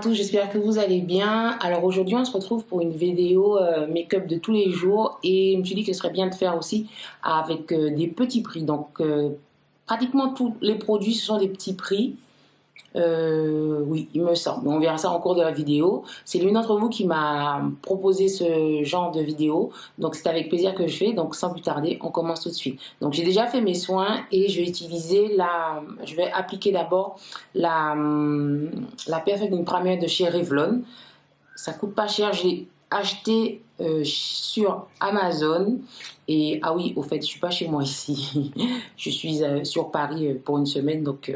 tous, j'espère que vous allez bien. Alors aujourd'hui, on se retrouve pour une vidéo make-up de tous les jours et je me suis dit que ce serait bien de faire aussi avec des petits prix. Donc pratiquement tous les produits, ce sont des petits prix. Oui, il me semble. On verra ça en cours de la vidéo. C'est l'une d'entre vous qui m'a proposé ce genre de vidéo. Donc c'est avec plaisir que je fais. Donc sans plus tarder, on commence tout de suite. Donc j'ai déjà fait mes soins et je vais utiliser je vais appliquer d'abord la Perfect Primer de chez Revlon. Ça coûte pas cher. Je l'ai acheté sur Amazon. Et ah oui, au fait, je suis pas chez moi ici. Je suis sur Paris pour une semaine. Donc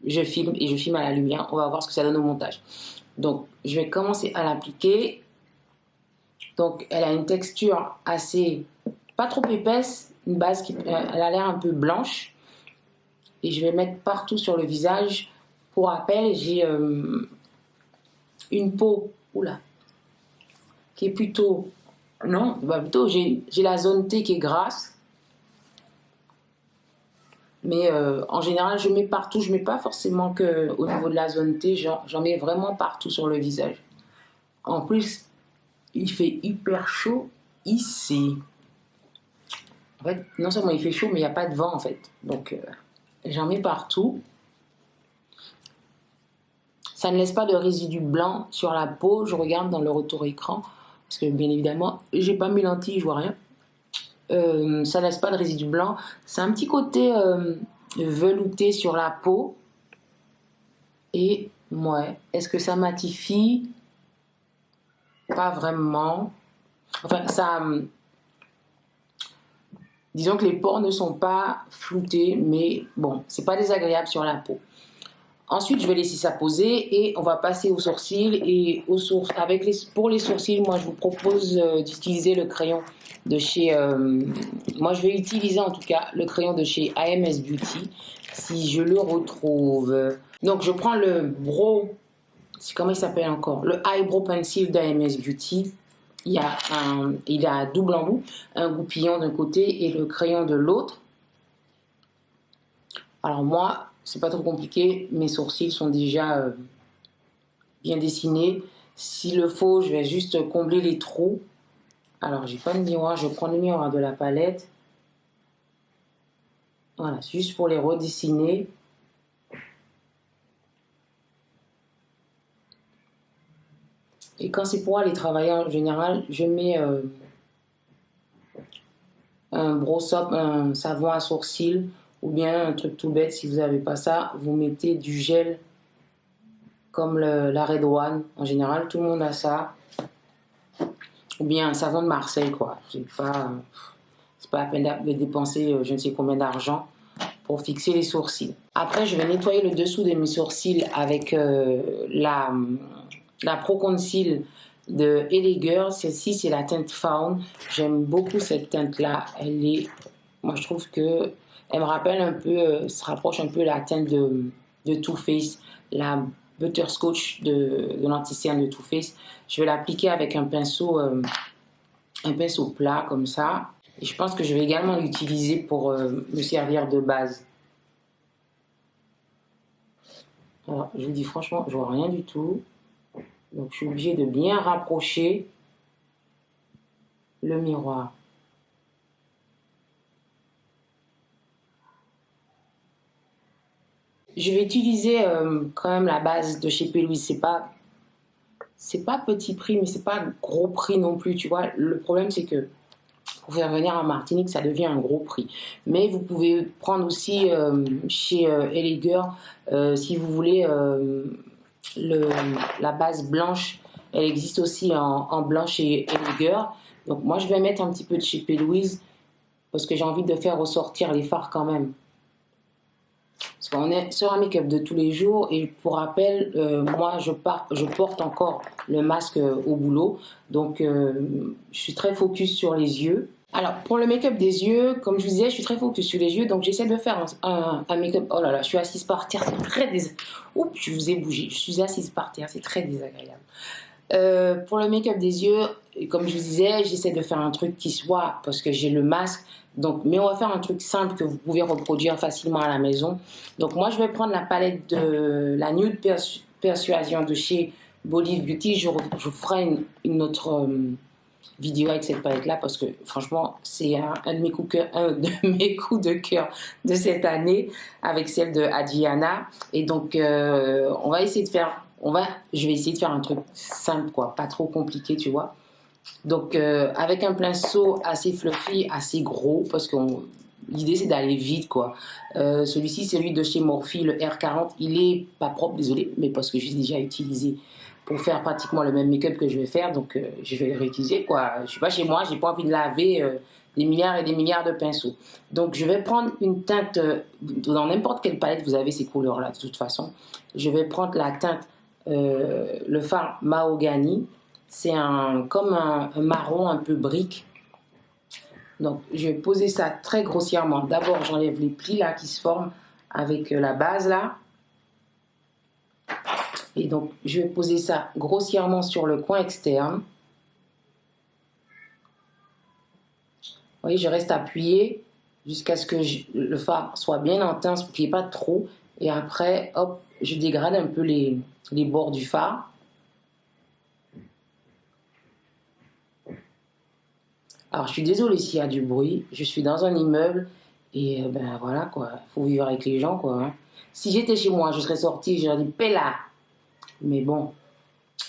je filme et je filme à la lumière. On va voir ce que ça donne au montage. Donc, je vais commencer à l'appliquer. Donc, elle a une texture assez, pas trop épaisse, une base qui elle a l'air un peu blanche. Et je vais mettre partout sur le visage. Pour rappel, j'ai une peau, qui est plutôt, non, bah plutôt, j'ai la zone T qui est grasse. Mais en général, je mets partout. Je ne mets pas forcément qu'au niveau de la zone T. J'en mets vraiment partout sur le visage. En plus, il fait hyper chaud ici. En fait, non seulement il fait chaud, mais il n'y a pas de vent en fait. Donc, j'en mets partout. Ça ne laisse pas de résidus blancs sur la peau. Je regarde dans le retour écran. Parce que bien évidemment, j'ai pas mes lentilles, je vois rien. Ça laisse pas de résidus blancs. C'est un petit côté velouté sur la peau. Et ouais, est-ce que ça matifie? Pas vraiment. Enfin, ça. Disons que les pores ne sont pas floutés, mais bon, c'est pas désagréable sur la peau. Ensuite, je vais laisser ça poser et on va passer aux sourcils. Et pour les sourcils, moi, je vous propose d'utiliser le crayon de chez... moi, je vais utiliser en tout cas le crayon de chez AMS Beauty, si je le retrouve. Donc, je prends le comment il s'appelle encore? Le Eyebrow Pencil d'AMS Beauty. Il a double embout, un goupillon d'un côté et le crayon de l'autre. Alors moi, c'est pas trop compliqué, mes sourcils sont déjà bien dessinés. S'il le faut, je vais juste combler les trous. Alors, j'ai pas de miroir, je prends le miroir de la palette. Voilà, juste pour les redessiner. Et quand c'est pour aller travailler en général, je mets un brosse-up, un savon à sourcils, ou bien un truc tout bête, si vous n'avez pas ça, vous mettez du gel comme la Red One. En général, tout le monde a ça. Ou bien un savon de Marseille, quoi. C'est pas la peine de dépenser je ne sais combien d'argent pour fixer les sourcils. Après, je vais nettoyer le dessous de mes sourcils avec la Pro Conceal de LA Girl. Celle-ci, c'est la teinte Fawn. J'aime beaucoup cette teinte-là. Moi, je trouve que elle me rappelle un peu, se rapproche un peu de la teinte de Too Faced, la Butterscotch de l'anti-cerne de Too Faced. Je vais l'appliquer avec un pinceau plat comme ça. Et je pense que je vais également l'utiliser pour me servir de base. Alors, je vous dis franchement, je vois rien du tout. Donc, je suis obligée de bien rapprocher le miroir. Je vais utiliser quand même la base de chez P. Louise. C'est pas petit prix, mais c'est pas gros prix non plus, tu vois. Le problème, c'est que pour faire venir en Martinique, ça devient un gros prix. Mais vous pouvez prendre aussi chez LA Girl, si vous voulez, la base blanche. Elle existe aussi en blanc chez LA Girl. Donc moi, je vais mettre un petit peu de chez P. Louise parce que j'ai envie de faire ressortir les fards quand même. Parce qu'on est sur un make-up de tous les jours et pour rappel, moi je porte encore le masque au boulot, donc je suis très focus sur les yeux. Alors pour le make-up des yeux, comme je vous disais, je suis très focus sur les yeux, donc j'essaie de faire un make-up. Oh là là, je suis assise par terre, c'est très désagréable. Oups, je vous ai bougé, je suis assise par terre, c'est très désagréable. Pour le make-up des yeux, comme je vous disais, j'essaie de faire un truc qui soit, parce que j'ai le masque, donc, mais on va faire un truc simple que vous pouvez reproduire facilement à la maison. Donc moi je vais prendre la palette de la Nude Persuasion de chez Bolive Beauty. Je ferai une autre vidéo avec cette palette-là parce que franchement, c'est un de mes coups de cœur de cette année avec celle de Adriana. Et donc, on va essayer de faire, je vais essayer de faire un truc simple, quoi, pas trop compliqué, tu vois. Donc, avec un pinceau assez fluffy, assez gros, parce que l'idée c'est d'aller vite, quoi. Celui-ci, c'est celui de chez Morphe, le R40. Il est pas propre, désolé, mais parce que j'ai déjà utilisé pour faire pratiquement le même make-up que je vais faire, donc je vais le réutiliser, quoi. Je suis pas chez moi, j'ai pas envie de laver des milliards et des milliards de pinceaux. Donc, je vais prendre une teinte, dans n'importe quelle palette, vous avez ces couleurs-là, de toute façon. Je vais prendre la teinte, le fard Mahogany. C'est comme un marron un peu brique. Donc, je vais poser ça très grossièrement. D'abord, j'enlève les plis là qui se forment avec la base là. Et donc, je vais poser ça grossièrement sur le coin externe. Vous voyez, je reste appuyé jusqu'à ce que le fard soit bien intense pour qu'il n'y ait pas trop. Et après, hop, je dégrade un peu les bords du fard. Alors, je suis désolée s'il y a du bruit. Je suis dans un immeuble et ben voilà quoi. Il faut vivre avec les gens quoi. Hein. Si j'étais chez moi, je serais sortie, j'aurais dit Pella. Mais bon,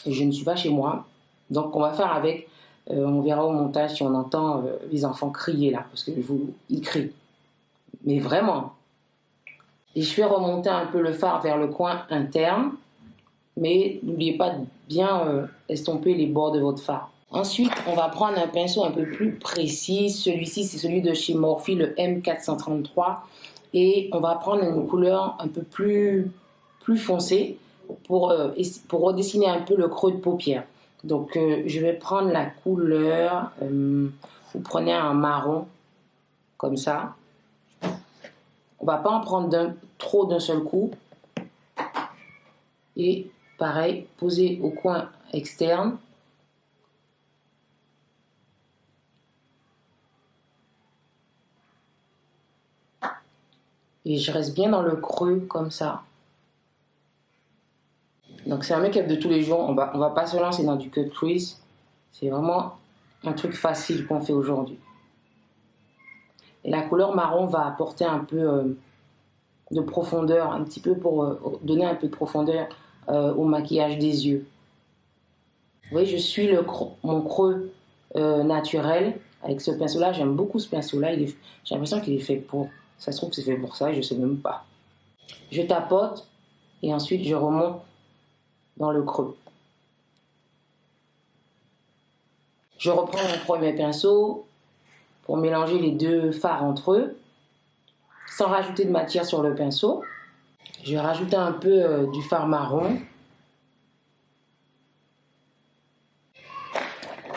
je ne suis pas chez moi. Donc, on va faire avec. On verra au montage si on entend les enfants crier là. Parce que ils crient. Mais vraiment. Et je fais remonter un peu le fard vers le coin interne. Mais n'oubliez pas de bien estomper les bords de votre fard. Ensuite, on va prendre un pinceau un peu plus précis. Celui-ci, c'est celui de chez Morphe, le M433. Et on va prendre une couleur un peu plus foncée pour redessiner un peu le creux de paupière. Donc, je vais prendre la couleur. Vous prenez un marron, comme ça. On ne va pas en prendre trop d'un seul coup. Et pareil, poser au coin externe. Et je reste bien dans le creux comme ça. Donc c'est un make-up de tous les jours. On va pas se lancer dans du cut crease. C'est vraiment un truc facile qu'on fait aujourd'hui. Et la couleur marron va apporter un peu de profondeur, un petit peu pour donner un peu de profondeur au maquillage des yeux. Vous voyez, je suis mon creux naturel avec ce pinceau-là. J'aime beaucoup ce pinceau-là. J'ai l'impression qu'il est fait pour... Ça se trouve que c'est fait pour ça, je ne sais même pas. Je tapote et ensuite je remonte dans le creux. Je reprends mon premier pinceau pour mélanger les deux fards entre eux, sans rajouter de matière sur le pinceau. Je vais rajouter un peu du fard marron.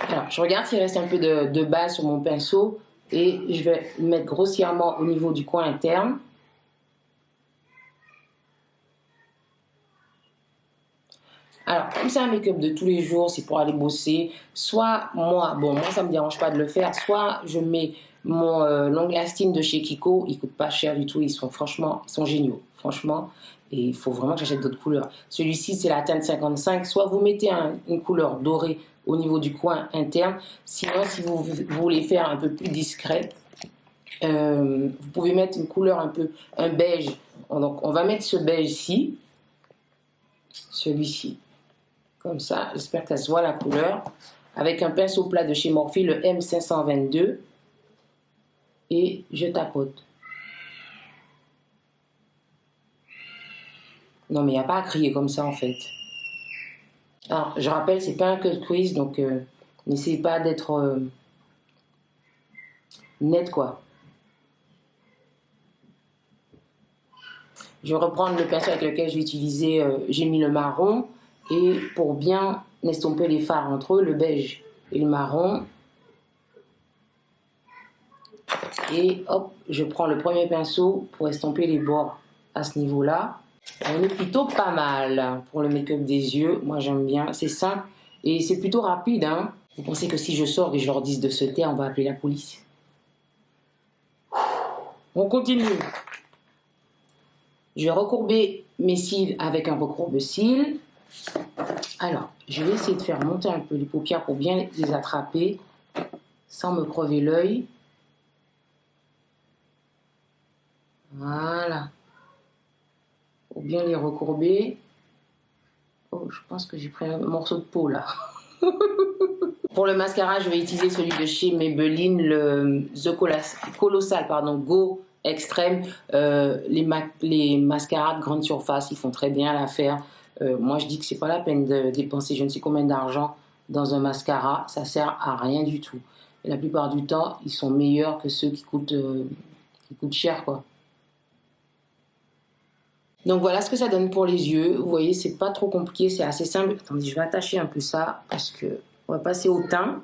Alors, je regarde s'il reste un peu de base sur mon pinceau et je vais le mettre grossièrement au niveau du coin interne. Alors, comme c'est un make-up de tous les jours, c'est pour aller bosser. Soit moi ça me dérange pas de le faire. Soit je mets mon long lasting de chez Kiko. Ils coûtent pas cher du tout. Ils sont géniaux. Franchement, et il faut vraiment que j'achète d'autres couleurs. Celui-ci, c'est la teinte 55. Soit vous mettez une couleur dorée au niveau du coin interne. Sinon, si vous voulez faire un peu plus discret, vous pouvez mettre une couleur un beige. Donc, on va mettre ce beige-ci. Celui-ci. Comme ça, j'espère que ça se voit la couleur. Avec un pinceau plat de chez Morphe, le M522. Et je tapote. Non, mais il n'y a pas à crier comme ça en fait. Alors, je rappelle, c'est pas un cut crease, donc n'essayez pas d'être net quoi. Je vais reprendre le pinceau avec lequel j'ai mis le marron. Et pour bien estomper les fards entre eux, le beige et le marron. Et hop, je prends le premier pinceau pour estomper les bords à ce niveau-là. On est plutôt pas mal pour le make-up des yeux. Moi, j'aime bien. C'est simple et c'est plutôt rapide. Hein. Vous pensez que si je sors et je leur dis de se taire, on va appeler la police? On continue. Je vais recourber mes cils avec un recourbe-cils. Alors, je vais essayer de faire monter un peu les paupières pour bien les attraper sans me crever l'œil. Voilà. Pour bien les recourber. Oh, je pense que j'ai pris un morceau de peau là. Pour le mascara, je vais utiliser celui de chez Maybelline, le Colossal Go Extreme. Les mascaras de grande surface, ils font très bien l'affaire. Moi, je dis que c'est pas la peine de dépenser je ne sais combien d'argent dans un mascara. Ça sert à rien du tout. Et la plupart du temps, ils sont meilleurs que ceux qui coûtent cher, quoi. Donc voilà ce que ça donne pour les yeux. Vous voyez, c'est pas trop compliqué, c'est assez simple. Attendez, je vais attacher un peu ça parce que on va passer au teint.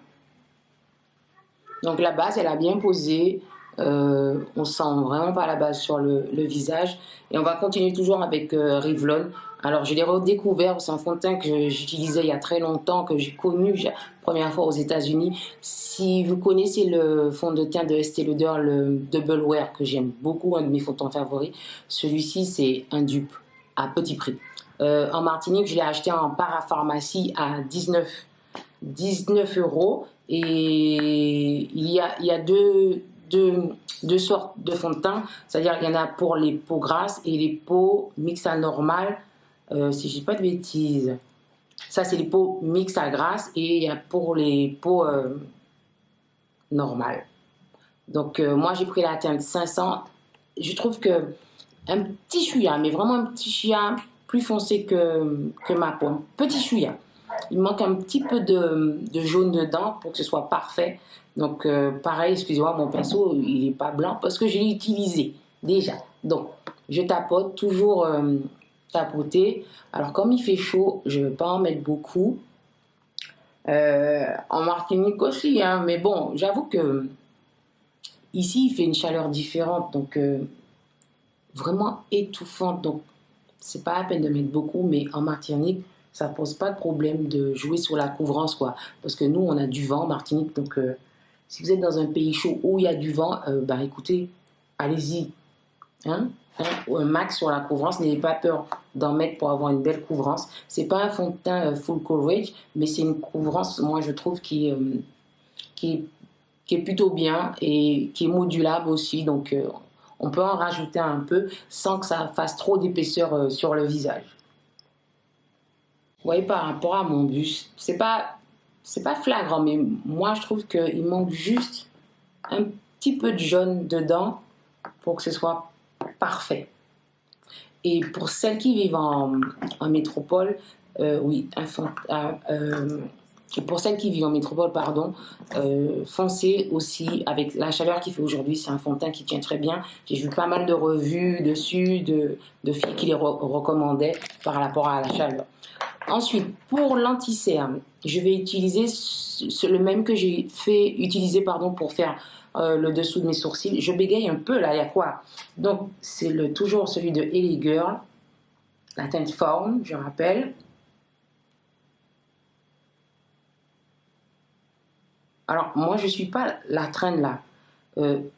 Donc la base, elle a bien posé. On sent vraiment pas la base sur le visage. Et on va continuer toujours avec Revlon. Alors je l'ai redécouvert, c'est un fond de teint que j'utilisais il y a très longtemps, que j'ai connu la première fois aux États-Unis. Si vous connaissez le fond de teint de Estée Lauder, le Double Wear, que j'aime beaucoup, un de mes fonds de teint favoris, celui-ci c'est un dupe à petit prix. En Martinique, je l'ai acheté en parapharmacie à 19 euros. Et il y a deux sortes de fond de teint, c'est-à-dire qu'il y en a pour les peaux grasses et les peaux mixtes à normales, si je dis pas de bêtises. Ça, c'est les peaux mixtes à grasses et il y a pour les peaux normales. Donc, moi, j'ai pris la teinte 500. Je trouve que un petit chouïa, mais vraiment un petit chouïa plus foncé que ma peau. Un petit chouïa. Il manque un petit peu de jaune dedans pour que ce soit parfait. Donc, pareil, excusez-moi, mon pinceau, il n'est pas blanc parce que je l'ai utilisé déjà. Donc, je tapote, toujours tapoter. Alors, comme il fait chaud, je ne vais pas en mettre beaucoup. En Martinique aussi, hein, mais bon, j'avoue que ici, il fait une chaleur différente, donc vraiment étouffante. Donc, c'est pas la peine de mettre beaucoup, mais en Martinique, ça pose pas de problème de jouer sur la couvrance, quoi. Parce que nous, on a du vent en Martinique, donc si vous êtes dans un pays chaud où il y a du vent, bah écoutez, allez-y, hein, un max sur la couvrance, n'ayez pas peur d'en mettre pour avoir une belle couvrance. C'est pas un fond de teint full coverage, mais c'est une couvrance, moi je trouve, qui est plutôt bien et qui est modulable aussi, donc on peut en rajouter un peu sans que ça fasse trop d'épaisseur sur le visage. Vous voyez, par rapport à mon buste, c'est pas flagrant, mais moi je trouve qu'il manque juste un petit peu de jaune dedans pour que ce soit parfait. Et pour celles qui vivent en métropole, oui, pour celles qui vivent en métropole, foncez aussi avec la chaleur qu'il fait aujourd'hui. C'est un fond de teint qui tient très bien. J'ai vu pas mal de revues dessus, de filles qui les recommandaient par rapport à la chaleur. Ensuite, pour l'anti-cerne, je vais utiliser le même que j'ai utiliser pour faire le dessous de mes sourcils. Je bégaye un peu là, il y a quoi? Donc, c'est toujours celui de LA Girl, la teinte Fawn, je rappelle. Alors, moi, je ne suis pas la traîne là.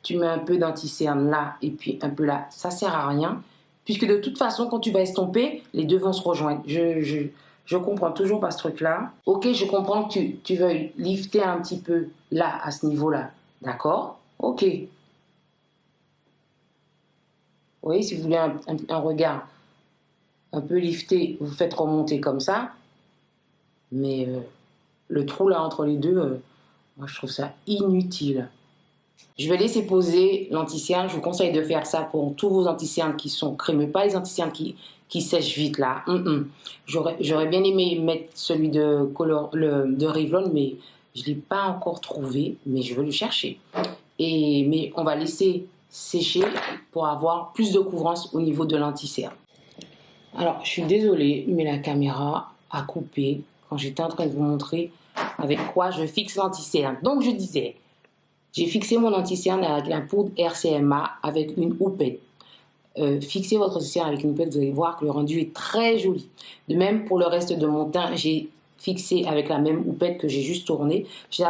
Tu mets un peu d'anti-cerne là et puis un peu là. Ça ne sert à rien, puisque de toute façon, quand tu vas estomper, les deux vont se rejoindre. Je comprends toujours pas ce truc-là. Ok, je comprends que tu veuilles lifter un petit peu là, à ce niveau-là. D'accord? Ok. Vous voyez, si vous voulez un regard un peu lifté, vous faites remonter comme ça. Mais le trou là entre les deux, moi je trouve ça inutile. Je vais laisser poser l'anti-cerne. Je vous conseille de faire ça pour tous vos anti-cernes qui sont crémeux, pas les anti-cernes qui sèchent vite là. J'aurais bien aimé mettre celui de Revlon, mais je ne l'ai pas encore trouvé, mais je vais le chercher. Mais on va laisser sécher pour avoir plus de couvrance au niveau de l'anti-cerne. Alors, je suis désolée, mais la caméra a coupé quand j'étais en train de vous montrer avec quoi je fixe l'anti-cerne. Donc, je disais, j'ai fixé mon anti-cerne avec la poudre RCMA avec une houppette. Fixez votre anti-cerne avec une houppette, vous allez voir que le rendu est très joli. De même, pour le reste de mon teint, j'ai fixé avec la même houppette que j'ai juste tournée. J'ai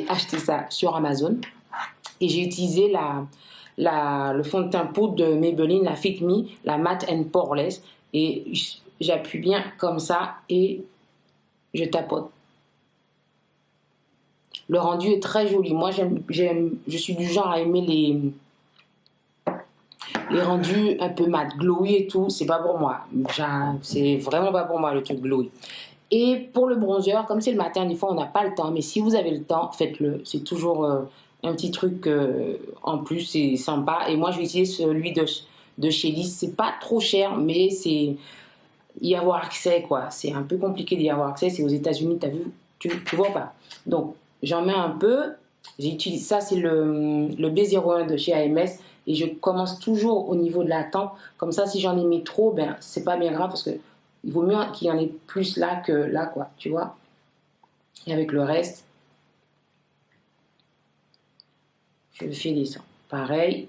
acheté ça sur Amazon et j'ai utilisé le fond de teint poudre de Maybelline, la Fit Me, la Matte and Poreless. Et j'appuie bien comme ça et je tapote. Le rendu est très joli. Moi, je suis du genre à aimer les rendus un peu mat, glowy et tout. C'est pas pour moi. C'est vraiment pas pour moi le truc glowy. Et pour le bronzer, comme c'est le matin, des fois on n'a pas le temps. Mais si vous avez le temps, faites-le. C'est toujours un petit truc en plus, c'est sympa. Et moi, je vais utiliser celui de chez Lise. C'est pas trop cher, mais c'est y avoir accès, quoi. C'est un peu compliqué d'y avoir accès. C'est aux États-Unis, t'as vu? Tu vois pas. Donc, j'en mets un peu. J'utilise ça, c'est le B01 de chez AMS. Et je commence toujours au niveau de la tempe. Comme ça, si j'en ai mis trop, ben, c'est pas bien grave parce que il vaut mieux qu'il y en ait plus là que là, quoi. Tu vois? Et avec le reste, je fais descendre. Pareil.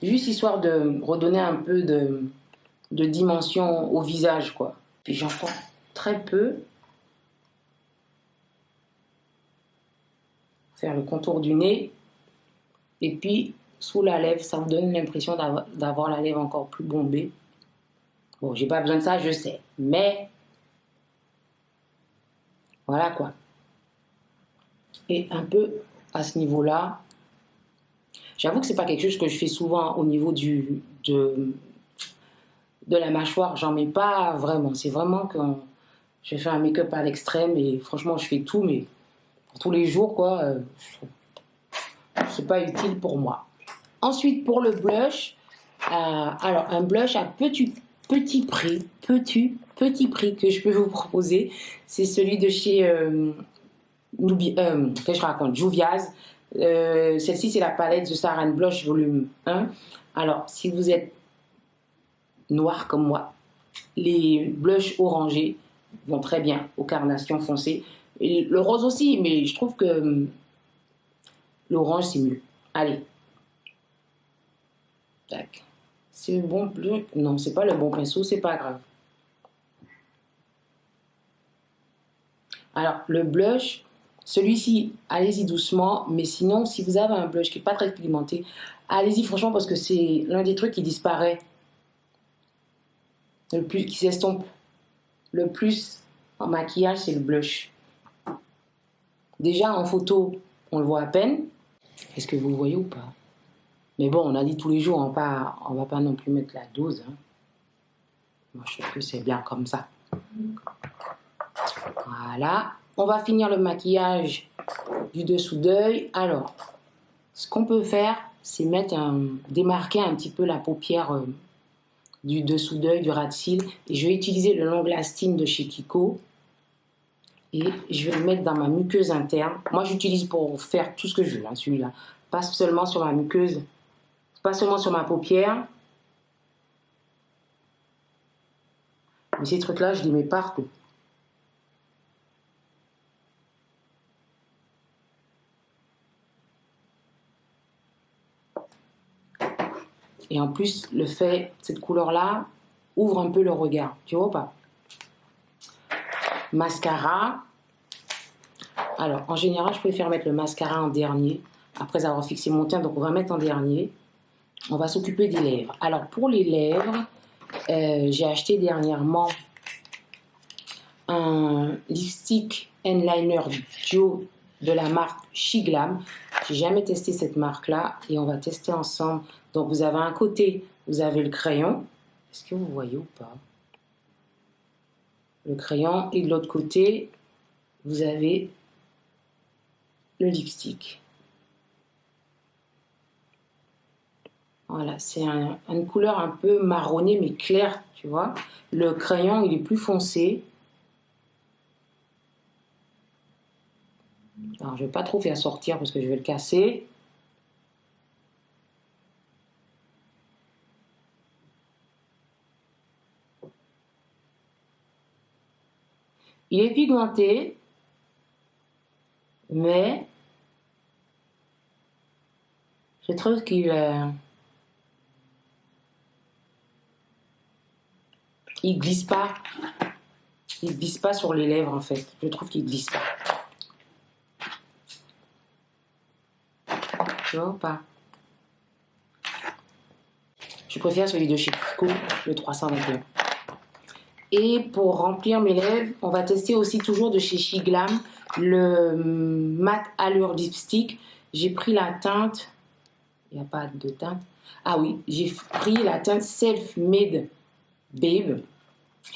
Juste histoire de redonner un peu de dimension au visage, quoi. Puis j'en prends très peu. Faire le contour du nez. Et puis, sous la lèvre, ça vous donne l'impression d'avoir la lèvre encore plus bombée. Bon, j'ai pas besoin de ça, je sais. Mais, voilà quoi. Et un peu à ce niveau-là, j'avoue que c'est pas quelque chose que je fais souvent au niveau de la mâchoire. J'en mets pas vraiment. C'est vraiment quand je fais un make-up à l'extrême et franchement, je fais tout, mais pour tous les jours, quoi, c'est pas utile pour moi. Ensuite, pour le blush, alors un blush à petit prix que je peux vous proposer, c'est celui de chez que je raconte, Juvia's. Celle-ci, c'est la palette The Star and Blush volume 1. Alors, si vous êtes noir comme moi, les blushs orangés vont très bien aux carnations foncées. Et le rose aussi, mais je trouve que l'orange, c'est mieux. Allez. Tac. C'est le bon bleu. Non, c'est pas le bon pinceau, c'est pas grave. Alors, le blush, celui-ci, allez-y doucement. Mais sinon, si vous avez un blush qui n'est pas très pigmenté, allez-y franchement parce que c'est l'un des trucs qui disparaît. Le plus, qui s'estompe le plus en maquillage, c'est le blush. Déjà, en photo, on le voit à peine. Est-ce que vous le voyez ou pas? Mais bon, on a dit tous les jours, on va pas non plus mettre la dose. Hein. Moi, je trouve que c'est bien comme ça. Voilà. On va finir le maquillage du dessous d'œil. Alors, ce qu'on peut faire, c'est démarquer un petit peu la paupière du dessous d'œil, du ras de cils. Et je vais utiliser le long lasting de chez Kiko. Et je vais le mettre dans ma muqueuse interne. Moi, j'utilise pour faire tout ce que je veux, hein, celui-là. Pas seulement sur ma muqueuse, pas seulement sur ma paupière. Mais ces trucs-là, je les mets partout. Et en plus, cette couleur-là, ouvre un peu le regard. Tu vois pas? Mascara. Alors, en général, je préfère mettre le mascara en dernier, après avoir fixé mon teint. Donc, on va mettre en dernier. On va s'occuper des lèvres. Alors, pour les lèvres, j'ai acheté dernièrement un lipstick N-Liner Duo de la marque Shiglam. J'ai jamais testé cette marque-là et on va tester ensemble. Donc, vous avez un côté, vous avez le crayon. Est-ce que vous voyez ou pas? Le crayon. Et de l'autre côté, vous avez le lipstick. Voilà, c'est une couleur un peu marronnée mais claire, tu vois. Le crayon, il est plus foncé. Alors, je ne vais pas trop faire sortir parce que je vais le casser. Il est pigmenté, mais je trouve qu'il glisse pas. Il glisse pas sur les lèvres en fait. Je trouve qu'il glisse pas. Tu vois ou pas? Je préfère celui de chez Kiko, le 321. Et pour remplir mes lèvres, on va tester aussi toujours de chez Shiglam le Matte Allure Lipstick. J'ai pris la teinte, il n'y a pas de teinte. Ah oui, j'ai pris la teinte Self Made Babe.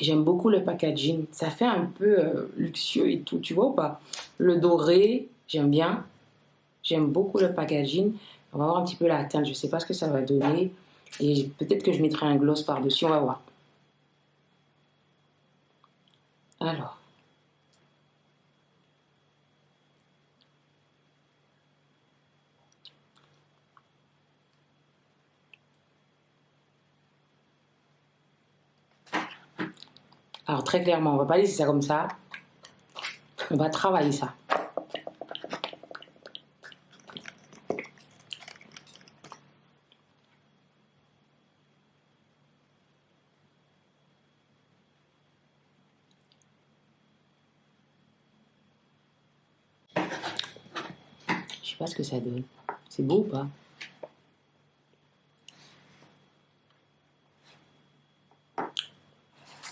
J'aime beaucoup le packaging. Ça fait un peu luxueux et tout, tu vois ou pas? Le doré, j'aime bien. J'aime beaucoup le packaging. On va voir un petit peu la teinte. Je ne sais pas ce que ça va donner. Et peut-être que je mettrai un gloss par-dessus. On va voir. Alors. Alors très clairement, on ne va pas laisser ça comme ça. On va travailler ça. Je sais pas ce que ça donne. C'est beau ou pas?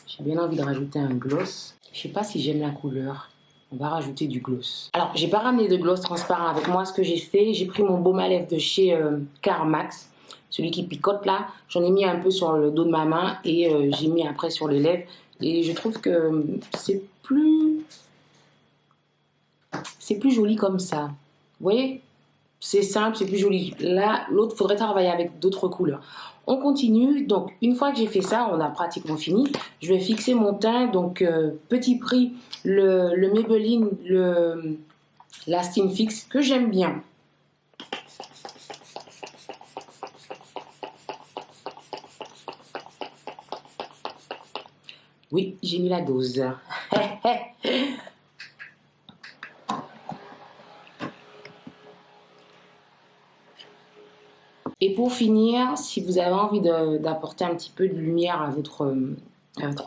J'ai bien envie de rajouter un gloss. Je sais pas si j'aime la couleur. On va rajouter du gloss. Alors, j'ai pas ramené de gloss transparent avec moi. Ce que j'ai fait, j'ai pris mon baume à lèvres de chez Carmax. Celui qui picote là. J'en ai mis un peu sur le dos de ma main et j'ai mis après sur les lèvres. Et je trouve que c'est plus joli comme ça. Vous voyez? C'est simple, c'est plus joli. Là, l'autre, faudrait travailler avec d'autres couleurs. On continue. Donc, une fois que j'ai fait ça, on a pratiquement fini. Je vais fixer mon teint. Donc, petit prix, le Maybelline, le Lasting Fix, que j'aime bien. Oui, j'ai mis la dose. Et pour finir, si vous avez envie d'apporter un petit peu de lumière à votre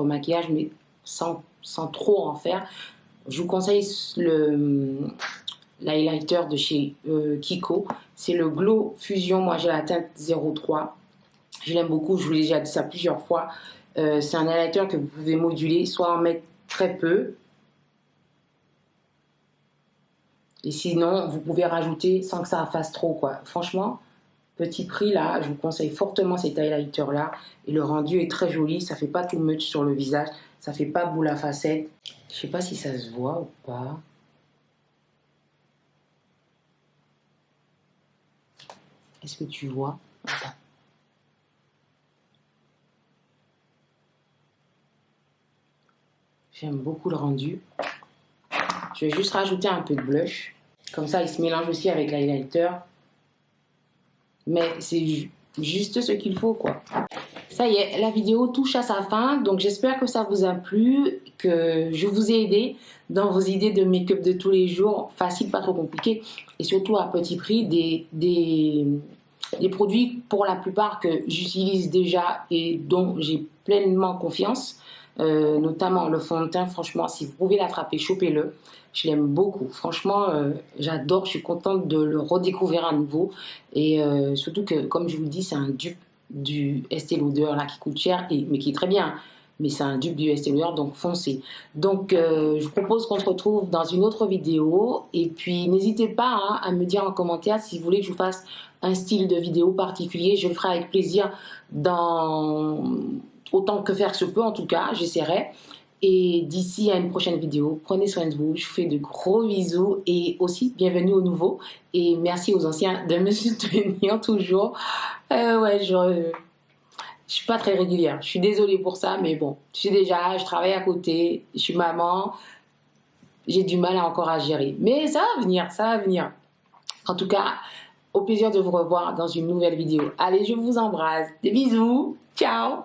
maquillage, mais sans trop en faire, je vous conseille l'highlighter de chez Kiko. C'est le Glow Fusion. Moi, j'ai la teinte 03. Je l'aime beaucoup, je vous l'ai déjà dit ça plusieurs fois. C'est un highlighter que vous pouvez moduler, soit en mettre très peu. Et sinon, vous pouvez rajouter sans que ça fasse trop, quoi. Franchement, petit prix là, je vous conseille fortement cet highlighter là. Et le rendu est très joli, ça fait pas tout much sur le visage, ça fait pas boule à facettes. Je sais pas si ça se voit ou pas. Est-ce que tu vois? Attends. J'aime beaucoup le rendu. Je vais juste rajouter un peu de blush. Comme ça, il se mélange aussi avec l'highlighter. Mais c'est juste ce qu'il faut, quoi. Ça y est, la vidéo touche à sa fin. Donc, j'espère que ça vous a plu, que je vous ai aidé dans vos idées de make-up de tous les jours. Facile, pas trop compliqué. Et surtout à petit prix, des produits pour la plupart que j'utilise déjà et dont j'ai pleinement confiance. Notamment le fond de teint, franchement, si vous pouvez l'attraper, chopez-le. Je l'aime beaucoup. Franchement, j'adore. Je suis contente de le redécouvrir à nouveau. Et surtout que, comme je vous le dis, c'est un dupe du Estée Lauder là, qui coûte cher, mais qui est très bien. Mais c'est un dupe du Estée Lauder, donc foncez. Donc, je vous propose qu'on se retrouve dans une autre vidéo. Et puis, n'hésitez pas hein, à me dire en commentaire si vous voulez que je vous fasse un style de vidéo particulier. Je le ferai avec plaisir autant que faire se peut, en tout cas, j'essaierai. Et d'ici à une prochaine vidéo, prenez soin de vous. Je vous fais de gros bisous et aussi bienvenue aux nouveaux. Et merci aux anciens de me soutenir toujours. Ouais, je suis pas très régulière. Je suis désolée pour ça, mais bon, je travaille à côté, je suis maman. J'ai du mal encore à gérer. Mais ça va venir, ça va venir. En tout cas, au plaisir de vous revoir dans une nouvelle vidéo. Allez, je vous embrasse. Des bisous. Ciao.